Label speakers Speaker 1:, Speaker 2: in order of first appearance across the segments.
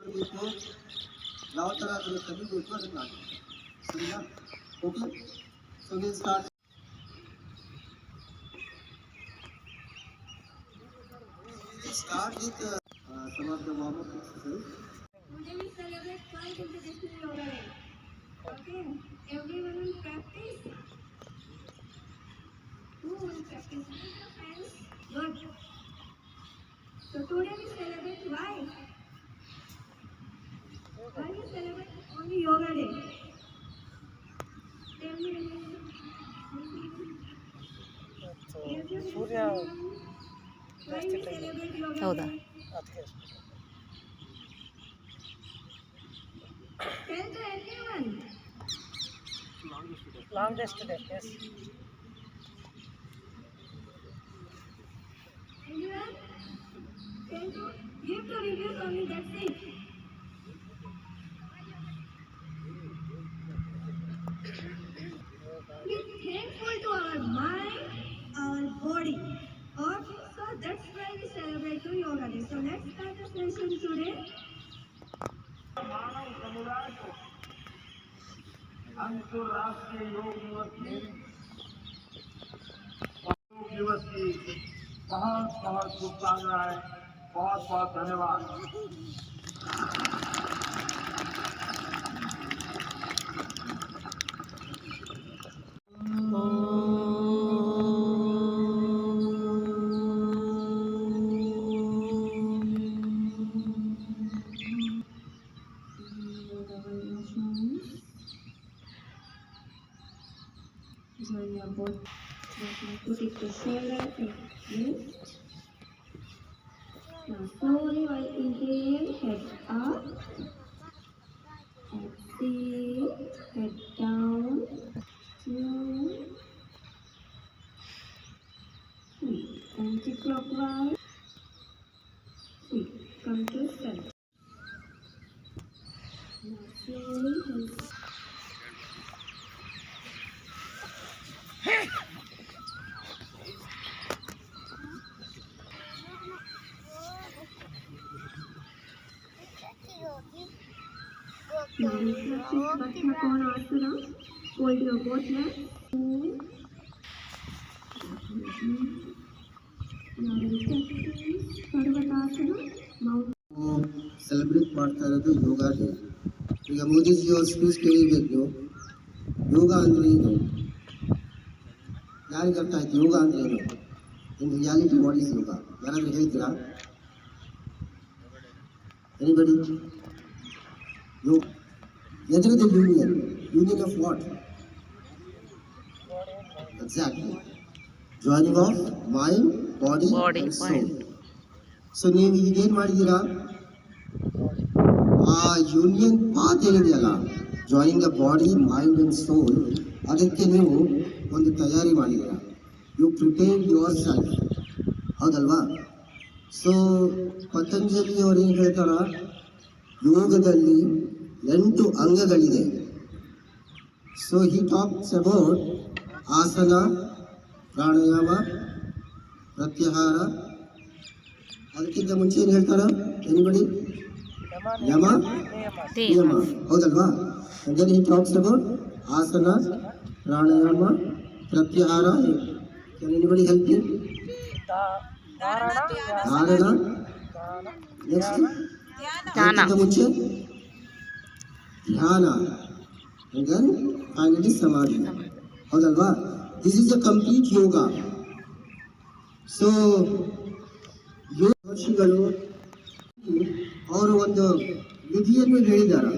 Speaker 1: ಮಾಡಬೇಕು, ಯಾವ ಥರ ಅದನ್ನು ಕಲಿಬೇಕು ಅದನ್ನು ಮಾಡಿ. ಸರಿನಾ? Okay, so will start. Start with some of the warm-up exercises.
Speaker 2: Today we celebrate 5 International Yoga Day. Okay, everyone will practice. Who will practice? Friends? Good. So today we celebrate why? Why we celebrate only Yoga Day? Tell me. Surya. Why we celebrate Yoga Day? Tell to anyone.
Speaker 3: Longest day, yes.
Speaker 2: Anyone? Tell to give to reviews only, that's it. Be thankful to our mind, our body. Okay, so that's why we celebrate the Yoga Day. So let's start the session today.
Speaker 3: मानव समुदाय को अंतर्राष्ट्रीय योग दिवस की बहुत बहुत शुभकामनाएं, बहुत बहुत धन्यवाद।
Speaker 2: Put it to shoulder and lift. Now slowly while inhale, head up. Exhale, head down. 2, 3. Anti-clockwise. 6. Come to center. Now slowly head. Now we practice Baddha Konasana. Hold your both legs. Now we practice Parvatasana. Mount.
Speaker 1: Celebrate ಮಾಡ್ತಾ ಇರೋದು ಯೋಗ day. ಈಗ ಮೋದಿಜಿಯವ್ರ speech ಕೇಳಿಬೇಕು. ಯೋಗ ಅಂದರೆ ಏನು? ಯಾರಿಗೆ ಅರ್ಥ ಆಯ್ತು ಯೋಗ ಅಂದರೆ ಏನು? In reality what is yoga? ಯಾರಾದರೂ ಹೇಳ್ತೀರಾ? ಎನಿಬಡಿ? ಯೋಗ ಎದುರದ union of what? Exactly, joining of mind, body and soul. So ನೀವು ಈಗೇನು ಮಾಡಿದ್ದೀರಾ? ಆ ಯೂನಿಯನ್ ಪಾತ್ ಏನಿದೆಯಲ್ಲ, joining the body, mind and soul, ಅದಕ್ಕೆ ನೀವು ಒಂದು ತಯಾರಿ ಮಾಡಿದ್ದೀರಾ. ಯು ಪ್ರಿಪೇರ್ ಯುವರ್ ಸೆಲ್ಫ್, ಹೌದಲ್ವಾ? ಸೊ ಪತಂಜಲಿ ಅವರು ಏನು ಹೇಳ್ತಾರ, ಯೋಗದಲ್ಲಿ 8 ಅಂಗಗಳಿದೆ. So he talks about asana, pranayama, ಪ್ರತ್ಯಾಹಾರ. ಅದಕ್ಕಿಂತ ಮುಂಚೆ ಏನು ಹೇಳ್ತಾರ? ಎನಿಬಡಿ? ಯಮ, ನಿಯಮ, ಹೌದಲ್ವಾ? then he talks about asana, pranayama, pratyahara. Can anybody help me? Dharana. Next, dhyana. ಮುಂಚೆ ಧ್ಯಾನ, and then finally samadhi. ಹೌದಲ್ವಾ? This is a complete yoga. So ಯೋಗಿಗಳು ಅವರು ಒಂದು ವಿಧಿಯನ್ನು ಹೇಳಿದ್ದಾರೆ,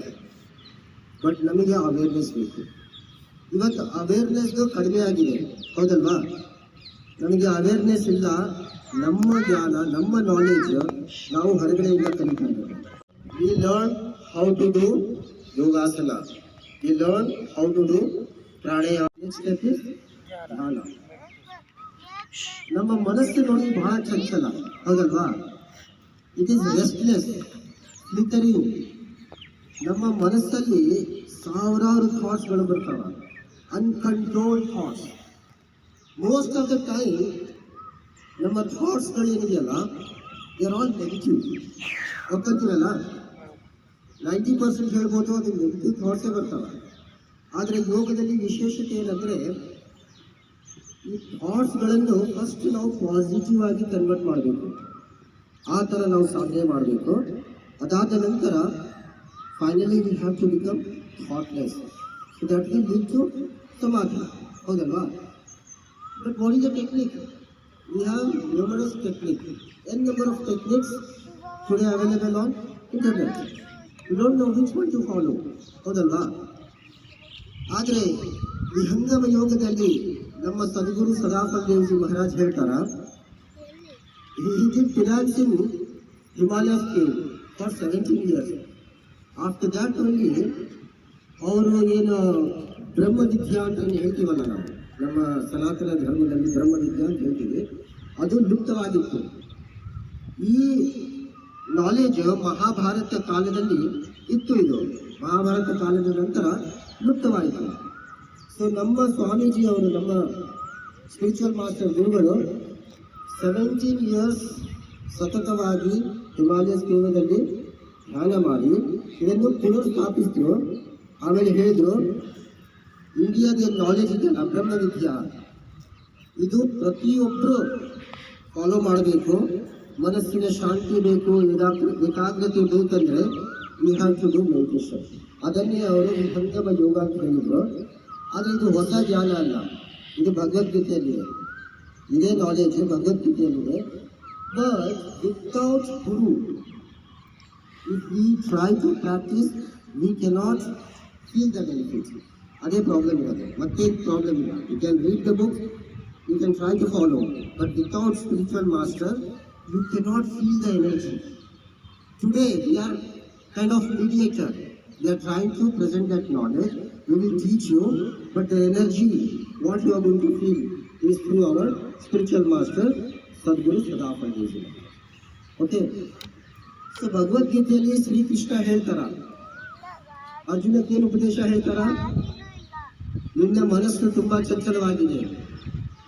Speaker 1: ಬಟ್ ನಮಗೆ ಅವೇರ್ನೆಸ್ ಬೇಕು. ಇವತ್ತು ಅವೇರ್ನೆಸ್ದು ಕಡಿಮೆ ಆಗಿದೆ, ಹೌದಲ್ವಾ? ನಮಗೆ ಅವೇರ್ನೆಸ್ ಇಲ್ಲ. ನಮ್ಮ ಜ್ಞಾನ, ನಮ್ಮ ನಾಲೆಜ್ ನಾವು ಹೊರಗಡೆಯಿಂದ ಕಲಿತಾ ಇದ್ದೇವೆ. We learn how to do yogasana, we learn how to do pranayama. Next step is dhyana. ನಮ್ಮ ಮನಸ್ಸು ನೋಡಿ ಬಹಳ ಚಂಚಲ, ಹೌದಲ್ವಾ? It is restless, flickering. ನಮ್ಮ ಮನಸ್ಸಲ್ಲಿ ಸಾವಿರಾರು ಥಾಟ್ಸ್ಗಳು ಬರ್ತಾವ, uncontrolled thoughts. Most of the time ನಮ್ಮ ಥಾಟ್ಸ್ಗಳು ಏನಿದೆಯಲ್ಲ, ದೇ ಆರ್ ಆಲ್ ನೆಗೆಟಿವ್. ಒಪ್ಕೊಂತೀವಲ್ಲ? 90% ಹೇಳ್ಬೋದು ಅದು ನೆಗೆಟಿವ್ ಥಾಟ್ಸೇ ಬರ್ತಾವೆ. ಆದರೆ ಯೋಗದಲ್ಲಿ ವಿಶೇಷತೆ ಏನಂದರೆ ಈ ಥಾಟ್ಸ್ಗಳನ್ನು ಫಸ್ಟ್ ನಾವು ಪಾಸಿಟಿವ್ ಆಗಿ ಕನ್ವರ್ಟ್ ಮಾಡಬೇಕು. ಆ ಥರ ನಾವು ಸಾಧನೆ ಮಾಡಬೇಕು. ಅದಾದ ನಂತರ finally we have to become thoughtless. So that will lead to samadhi. ಹೌದಲ್ವಾ? But what is the technique? We have numerous techniques, n number of techniques today available on internet. You don't know which one to follow. ಹೌದಲ್ವಾ? ಆದರೆ ಈ ಹಂಗಮ ಯೋಗದಲ್ಲಿ ನಮ್ಮ ಸದ್ಗುರು ಸದಾಫಲ್ ದೇವ್ಜಿ ಮಹಾರಾಜ್ ಹೇಳ್ತಾರ, he did financing Himalayas cave for 17 years. After that only ಅವರು ಏನು ಬ್ರಹ್ಮವಿದ್ಯಾ ಅಂತ ಹೇಳ್ತೀವಲ್ಲ ನಾವು, ನಮ್ಮ ಸನಾತನ ಧರ್ಮದಲ್ಲಿ ಬ್ರಹ್ಮವಿದ್ಯಾ ಅಂತ ಹೇಳ್ತೀವಿ, ಅದು ಲುಪ್ತವಾಗಿತ್ತು. ಈ ನಾಲೆಜ್ ಮಹಾಭಾರತ ಕಾಲದಲ್ಲಿ ಇತ್ತು. ಇದು ಮಹಾಭಾರತ ಕಾಲದ ನಂತರ ಲುಪ್ತವಾಯಿತು. ಸೊ ನಮ್ಮ ಸ್ವಾಮೀಜಿ ಅವರು, ನಮ್ಮ ಸ್ಪಿರಿಚುವಲ್ ಮಾಸ್ಟರ್ ಗುರುಗಳು 17 ಇಯರ್ಸ್ ಸತತವಾಗಿ ಹಿಮಾಲಯಸ್ ಕೇವದಲ್ಲಿ ಧ್ಯಾನ ಮಾಡಿ ಇದನ್ನು ಪುನರ್ ಸ್ಥಾಪಿಸಿದ್ರು. ಆಮೇಲೆ ಹೇಳಿದ್ರು, ಇಂಡಿಯಾದ ನಾಲೆಜ್ ಇದೆಯಲ್ಲ ಬ್ರಹ್ಮವಿದ್ಯಾ, ಇದು ಪ್ರತಿಯೊಬ್ಬರು ಫಾಲೋ ಮಾಡಬೇಕು. ಮನಸ್ಸಿನ ಶಾಂತಿ ಬೇಕು, ಏಕಾಗ್ರತೆ ಬೇಕಂದ್ರೆ we have to do meditation. ಅದನ್ನೇ ಅವರು ಹಂಗಮ ಯೋಗ ಅಂತ ಹೇಳಿದ್ರು. ಆದರೆ ಇದು ಹೊಸ ಜ್ಞಾನ ಅಲ್ಲ, ಇದು ಭಗವದ್ಗೀತೆಯಲ್ಲಿದೆ. ಇದೇ ನಾಲೆಜ್ ಭಗವದ್ಗೀತೆಯಲ್ಲಿದೆ. But without guru, if we try to practise, we cannot feel the benefits. ಅದೇ ಪ್ರಾಬ್ಲಮ್ ಇರೋದು, ಮತ್ತೇನು ಪ್ರಾಬ್ಲಮ್ ಇಲ್ಲ. You can read the book, you can try to follow, but without spiritual master, you cannot feel the energy. Today, we are kind of mediator. We are trying to present that knowledge. We will teach you, but the energy, what you are going to feel, is through our spiritual master, Sadguru Sadafal Devi. Okay? So, Bhagavad Gita Sri Krishna ಹೇಳ್ತಾರ, ಅರ್ಜುನಕ್ಕೆ ಏನು ಉಪದೇಶ ಹೇಳ್ತಾರ? ನಿನ್ನ ಮನಸ್ಸು ತುಂಬಾ ಚಂಚಲವಾಗಿದೆ,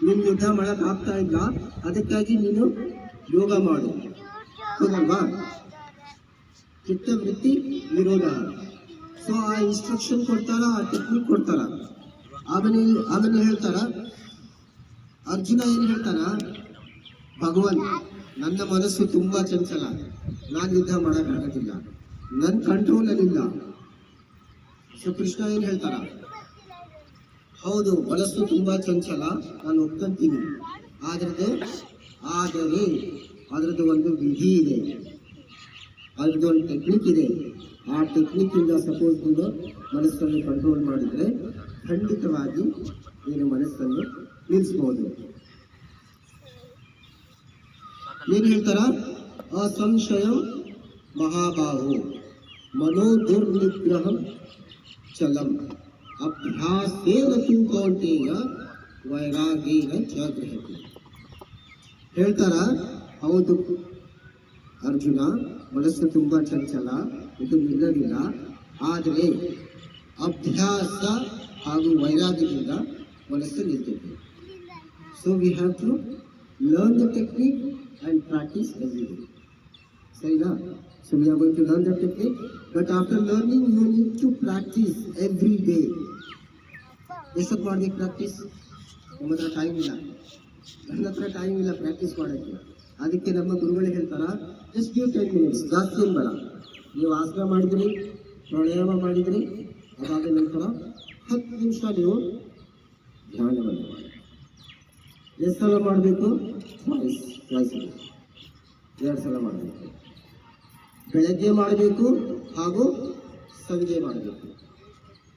Speaker 1: ನೀನು ಯುದ್ಧ ಮಾಡಕ್ ಆಗ್ತಾ ಇಲ್ಲ, ಅದಕ್ಕಾಗಿ ನೀನು ಯೋಗ ಮಾಡು. ಹೌದಲ್ವಾ? ಚಿತ್ತವೃತ್ತಿ ವಿರೋಧ. ಸೊ ಆ ಇನ್ಸ್ಟ್ರಕ್ಷನ್ ಕೊಡ್ತಾರ, ಆ ಟೆಕ್ನಿಕ್ ಕೊಡ್ತಾರ. ಆಮೇಲೆ ಹೇಳ್ತಾರ, ಅರ್ಜುನ ಏನು ಹೇಳ್ತಾರ, ಭಗವಾನ್ ನನ್ನ ಮನಸ್ಸು ತುಂಬಾ ಚಂಚಲ, ನಾನು ಯುದ್ಧ ಮಾಡಕ್ ಆಗೋದಿಲ್ಲ, ನನ್ನ ಕಂಟ್ರೋಲಲ್ಲಿಲ್ಲ. ಸೊ ಕೃಷ್ಣ ಏನು ಹೇಳ್ತಾರ, ಹೌದು ಮನಸ್ಸು ತುಂಬಾ ಚಂಚಲ, ನಾನು ಒಪ್ಕೊಂತೀನಿ, ಆದರೆ ಅದರದ್ದು ಒಂದು ವಿಧಿ ಇದೆ, ಅದರದ್ದು ಒಂದು ಟೆಕ್ನಿಕ್ ಇದೆ. ಆ ಟೆಕ್ನಿಕ್ಕಿಂದ ಸಪೋಸ್ ನೀನು ಮನಸ್ಸನ್ನು ಕಂಟ್ರೋಲ್ ಮಾಡಿದರೆ ಖಂಡಿತವಾಗಿ ನೀನು ಮನಸ್ಸನ್ನು ನಿಲ್ಲಿಸ್ಬೋದು. ಏನು ಹೇಳ್ತಾರ? ಅಸಂಶಯಂ ಮಹಾಬಾಹು ಮನೋ ದುರ್ನಿಗ್ರಹಂ ಚಲಂ ಅಭ್ಯಾಸೇನ ತು ಕೌಂಟೇಯ ವೈರಾಗೇನ ಚ ಗೃಹತಿ. ಹೇಳ್ತಾರ, ಹೌದು ಅರ್ಜುನ, ಮನಸ್ಸು ತುಂಬಾ ಚಂಚಲ, ಇದು ನಿಲ್ಲಲಿಲ್ಲ, ಆದರೆ ಅಭ್ಯಾಸ ಹಾಗೂ ವೈರಾಗ್ಯದಿಂದ ಮನಸ್ಸು ನಿಲ್ತೈತೆ. So we have to learn the technique and practise every day. ಸರಿನಾ? So we are going to learn the technique, but after learning you need to practice every day. ಎಷ್ಟೊತ್ತು ಮಾಡಬೇಕು ಪ್ರಾಕ್ಟೀಸ್? ನಮ್ಮ ಹತ್ರ ಟೈಮ್ ಇಲ್ಲ, ಪ್ರಾಕ್ಟೀಸ್ ಮಾಡೋಕ್ಕೆ. ಅದಕ್ಕೆ ನಮ್ಮ ಗುರುಗಳು ಹೇಳ್ತಾರ, ಜಸ್ಟ್ ಗಿವ್ 10 minutes, ಜಾಸ್ತಿ ಏನು ಬೇಡ. ನೀವು ಆಸನ ಮಾಡಿದ್ರಿ, ಪ್ರಾಣಾಯಾಮ ಮಾಡಿದ್ರಿ, ಅದಾದ ನಂತರ 10 ನಿಮಿಷ ನೀವು ಧ್ಯಾನವನ್ನು ಮಾಡಿ. ಎಷ್ಟು ಸಲ ಮಾಡಬೇಕು? 2 ಸಲ ಮಾಡಬೇಕು. ಬೆಳಗ್ಗೆ ಮಾಡಬೇಕು ಹಾಗೂ ಸಂಜೆ ಮಾಡಬೇಕು.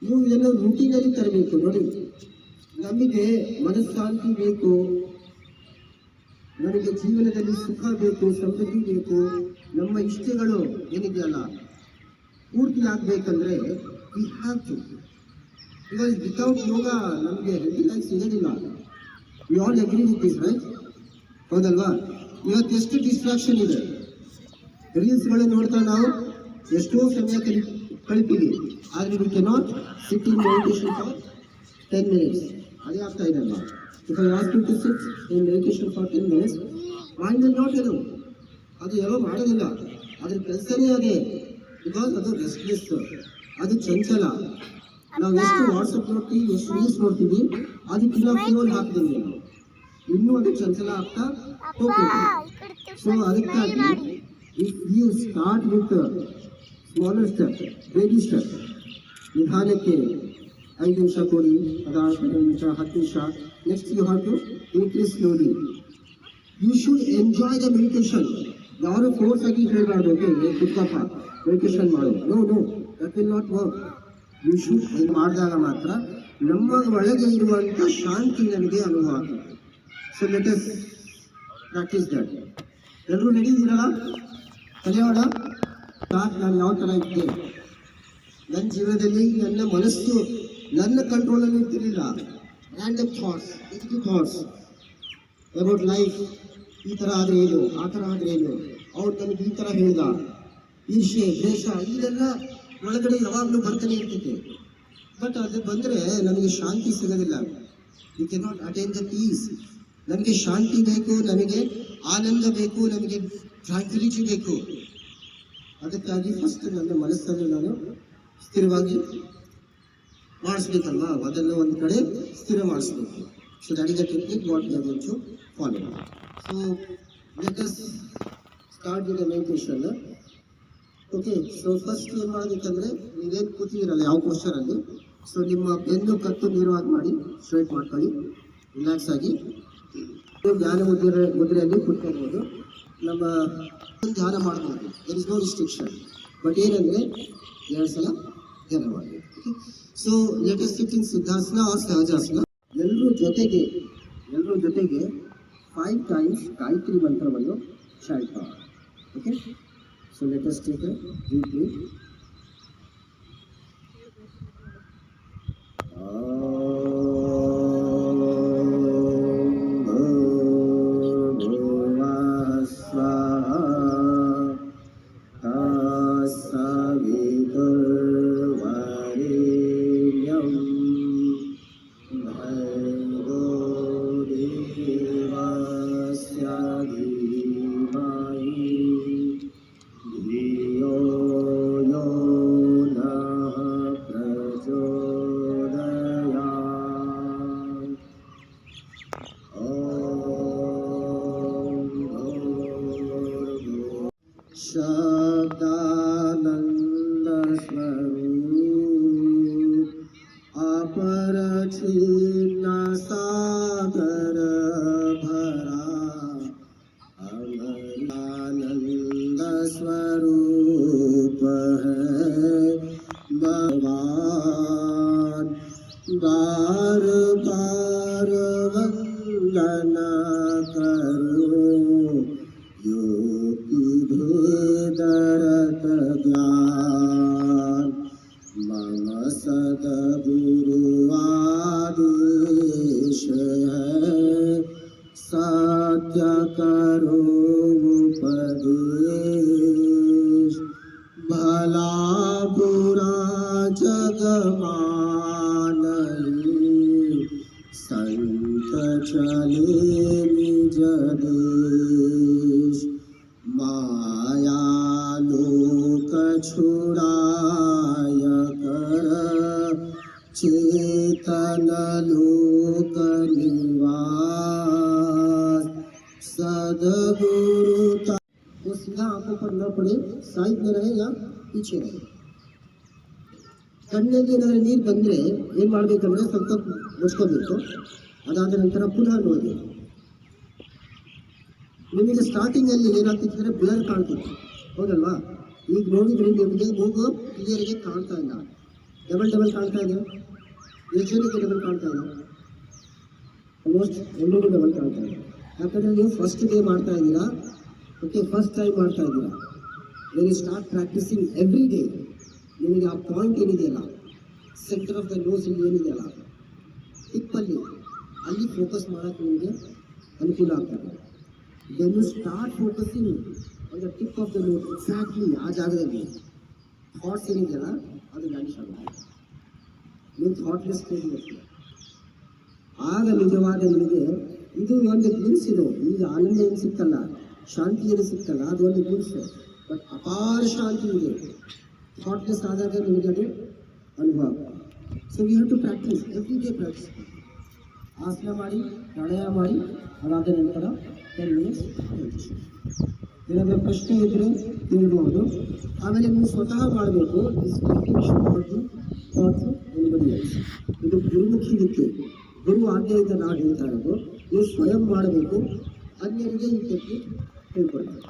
Speaker 1: ನೀವು ಇದನ್ನು ರೂಟೀನಲ್ಲಿ ತರಬೇಕು. ನೋಡಿ, ನಮಗೆ ಮನಃಶಾಂತಿ ಬೇಕು, ನಮಗೆ ಜೀವನದಲ್ಲಿ ಸುಖ ಬೇಕು, ಸಮೃದ್ಧಿ ಬೇಕು, ನಮ್ಮ ಇಷ್ಟಗಳು ಏನಿದೆಯಲ್ಲ ಪೂರ್ತಿ ಆಗಬೇಕಂದ್ರೆ we have to. Because without yoga ನಮಗೆ ಹೆಲ್ದಿ ಲೈಫ್ ಸಿಗೋದಿಲ್ಲ. We all agree with this, right? ಹೌದಲ್ವಾ? ಇವತ್ತು ಎಷ್ಟು ಡಿಸ್ಟ್ರಾಕ್ಷನ್ ಇದೆ. ರೀಲ್ಸ್ಗಳು ನೋಡ್ತಾ ನಾವು ಎಷ್ಟೋ ಸಮಯ ಕಳಿತೀವಿ, ಆದರೆ we cannot sit in meditation for 10 minutes. ಅದೇ ಆಗ್ತಾ ಇದೆಲ್ಲ. If I ask you to sit in meditation for 10 minutes, mind will not allow. ಅದು ಎಲ್ಲೋ ಮಾಡೋದಿಲ್ಲ, ಅದ್ರ ಕೆಲಸನೇ ಅದೇ. ಬಿಕಾಸ್ ಅದು ರೆಸ್ಟ್ಲೆಸ್, ಅದು ಚಂಚಲ. ನಾವು ಎಷ್ಟು ವಾಟ್ಸಪ್ ನೋಡ್ತೀವಿ, ಎಷ್ಟು ರೀಲ್ಸ್ ನೋಡ್ತೀವಿ, ಅದಕ್ಕಿಂತ ಫ್ಯೂಲ್ ಹಾಕ್ತೀವಿ ನಾವು, ಇನ್ನೂ ಅದು ಚಂಚಲ ಆಗ್ತಾ ಹೋಗ್ತೈತಿ. ಸೊ ಅದಕ್ಕಾಗಿ if you start with smaller step, baby step, ನಿಧಾನಕ್ಕೆ 5 ನಿಮಿಷ ಕೊಡಿ, ಅದಾದ 10 ನಿಮಿಷ, 10 ನಿಮಿಷ, next you have to increase slowly. You should enjoy the meditation. ಯಾರು ಫೋರ್ಸ್ ಆಗಿ ಹೇಳ್ಬಾರ್ದು, ಕುತ್ಕಪ್ಪ ಮೆಡಿಟೇಷನ್ ಮಾಡು, no no, that will not work. You should ಮಾಡಿದಾಗ ಮಾತ್ರ ನಮ್ಮ ಒಳಗೆ ಇರುವಂಥ ಶಾಂತಿ ನಮಗೆ ಅನುಭವ ಆಗ್ತದೆ. So let us practise that. ಎಲ್ಲರೂ ನಡೀದಿರಲ್ಲ, ಕಲಿಯೋಣ. ನಾನು ಯಾವ ಥರ ಇದ್ದೆ, ನನ್ನ ಜೀವನದಲ್ಲಿ ನನ್ನ ಮನಸ್ಸು ನನ್ನ ಕಂಟ್ರೋಲಲ್ಲಿ ಇರ್ತಿರಲಿಲ್ಲ. Random thoughts, negative thoughts about life. ಈ ಥರ ಆದರೆ ಏನು, ಆ ಥರ ಆದರೆ ಏನು, ಅವ್ರು ನನಗೆ ಈ ಥರ ಹೇಳ್ದ, ಈರ್ಷೆ, ದ್ವೇಷ, ಇದೆಲ್ಲ ಒಳಗಡೆ ಯಾವಾಗಲೂ ಬರ್ತಾನೆ ಇರ್ತೈತೆ. ಬಟ್ ಅದು ಬಂದರೆ ನಮಗೆ ಶಾಂತಿ ಸಿಗೋದಿಲ್ಲ. You can not attain the peace. ನಮಗೆ ಶಾಂತಿ ಬೇಕು, ನಮಗೆ ಆನಂದ ಬೇಕು, ನಮಗೆ ಟ್ರಾಂಕ್ವಿಲಿಟಿ ಬೇಕು. ಅದಕ್ಕಾಗಿ ಫಸ್ಟ್ ನನ್ನ ಮನಸ್ಸನ್ನು ನಾನು ಸ್ಥಿರವಾಗಿ ಮಾಡಿಸ್ಬೇಕಲ್ವಾ, ಅದನ್ನು ಒಂದು ಕಡೆ ಸ್ಥಿರ ಮಾಡಿಸ್ಬೇಕು. So that is the technique what we are going to follow. So let us start with the meditation. Okay, so first ಏನು ಮಾಡಬೇಕಂದ್ರೆ, ನೀವೇನು ಕೂತಿದ್ದೀರಲ್ಲ ಯಾವ ಪೋಸ್ಚರಲ್ಲಿ, ಸೊ ನಿಮ್ಮ ಬೆನ್ನು ಕತ್ತು ನೇರವಾಗಿ ಮಾಡಿ, ಸ್ಟ್ರೈಟ್ ಮಾಡ್ಕೊಳ್ಳಿ, ರಿಲ್ಯಾಕ್ಸ್ ಆಗಿ. ಧ್ಯಾನ ಮುದ್ರೆಯಲ್ಲಿ ಕೂತ್ಕೊಳ್ಬೋದು. ನಮ್ಮ ಧ್ಯಾನ ಮಾಡ್ಬೋದು, there is no restriction. But ಏನಂದರೆ 2 ಸಲ ಧ್ಯಾನ ಮಾಡಬೇಕು. Okay, so let us sit in siddhasana or sahajasana. ಎಲ್ಲರೂ ಜೊತೆಗೆ 5 ಟೈಮ್ಸ್ ಗಾಯತ್ರಿ ಮಂತ್ರವನ್ನು ಚಾಂಟ್ ಮಾಡಿ. Okay, so let us take a deep breath. शब्दानंद स्वरूप अपर छिन्न सागर भरा, अमरानंद स्वरूप है भगवान, बार बार वंदन करो योगी भेदरत ज्ञान, मम सद्गुरु आदेश है, सत्य करो उपदेश, भला बुरा जग मानई, संत चले निज देश, माया लोक छुड़ाय कर, चेतन लोक निवास, सद्गुरु। वो सीधा आंखों पर न पड़े, साइड में रहे या पीछे रहे. ಕಣ್ಣಿಗೆ ಏನಾದರೂ ನೀರು ಬಂದರೆ ಏನು ಮಾಡಬೇಕಂದ್ರೆ ಸ್ವಲ್ಪ ಮುಚ್ಕೋಬೇಕು. ಅದಾದ ನಂತರ ಪುನಃ ನೋಡಬೇಕು. ನಿಮಗೆ ಸ್ಟಾರ್ಟಿಂಗಲ್ಲಿ ಏನಾಗ್ತಿದ್ರೆ ಬ್ಲರ್ ಕಾಣ್ತಿತ್ತು, ಹೌದಲ್ವಾ? ಈಗ ನೋಡಿದ್ರೆ ನಿಮಗೆ ಮೂಗು ಕ್ಲಿಯರಿಗೆ ಕಾಣ್ತಾ ಇಲ್ಲ, ಡಬಲ್ ಕಾಣ್ತಾ ಇದೆ. ಎಷ್ಟು ಜನಕ್ಕೆ ಡಬಲ್ ಕಾಣ್ತಾ ಇದೆ? ಆಲ್ಮೋಸ್ಟ್ ಎಲ್ಲರಿಗೂ ಡಬಲ್ ಕಾಣ್ತಾ ಇದೆ. ಯಾಕಂದರೆ ನೀವು ಫಸ್ಟ್ ಡೇ ಮಾಡ್ತಾ ಇದ್ದೀರಾ, ಓಕೆ, ಫಸ್ಟ್ ಟೈಮ್ ಮಾಡ್ತಾ ಇದ್ದೀರಾ. When you start practising every day, ನಿಮಗೆ ಆ ಪಾಯಿಂಟ್ ಏನಿದೆಯಲ್ಲ, ಸೆಂಟರ್ ಆಫ್ ದ ನೋಸ್ ಇಲ್ಲಿ ಏನಿದೆಯಲ್ಲ, ಟಿಪ್ಪಲ್ಲಿ, ಅಲ್ಲಿ ಫೋಕಸ್ ಮಾಡೋಕ್ಕೆ ನಿಮಗೆ ಅನುಕೂಲ ಆಗ್ತದೆ. When you start focusing on the tip of the nose, exactly ಆ ಜಾಗದಲ್ಲಿ ಥಾಟ್ಸ್ ಏನಿದೆಯಲ್ಲ ಅದು ವ್ಯಾನಿಷ್ ಆಗುತ್ತೆ. ನೀವು ಥಾಟ್ಲೆಸ್ ಸ್ಟೇಜ್ ಇರ್ತೀವಿ. ಆಗ ನಿಜವಾದ ನಿಮಗೆ ಇದು ಒಂದು ಗ್ಲಿಮ್ಸ್. ಇದು ಈಗ ಆನಂದ ಏನು ಸಿಗ್ತಲ್ಲ, ಶಾಂತಿ ಏನು ಸಿಗ್ತಲ್ಲ, ಅದು ಒಂದು ಗ್ಲಿಮ್ಸ್. ಬಟ್ ಅಪಾರ ಶಾಂತಿ ಇದೆ. ಥಾಟ್ಲೆಸ್ ಆದಾಗ ನಿಮಗೆ ಅದು ಅನುಭವ. So we have to practise, every day practise. ಆಸನ ಮಾಡಿ, ಪ್ರಾಣಾಯಾಮ ಮಾಡಿ, ಅದಾದ ನಂತರ 10 ಮಿನಿಟ್ಸ್ ಮೆಡಿಟೇಷನ್. ಏನಾದರೂ ಪ್ರಶ್ನೆ ಇದ್ದರೆ ಕೇಳಬಹುದು. ಆಮೇಲೆ ನೀವು ಸ್ವತಃ ಮಾಡಬೇಕು. ಇದು ಗುರುಮುಖಿ ವಿದ್ಯೆ, ಗುರು ಆಜ್ಞೆಯಿಂದ ನಾವು ಹೇಳ್ತಾ ಇರೋದು. ನೀವು ಸ್ವಯಂ ಮಾಡಬೇಕು, ಅನ್ಯರಿಗೆ ಈ ಟೆಕ್ನಿಕ್ ಹೇಳ್ಕೊಡ್ಬೇಕು.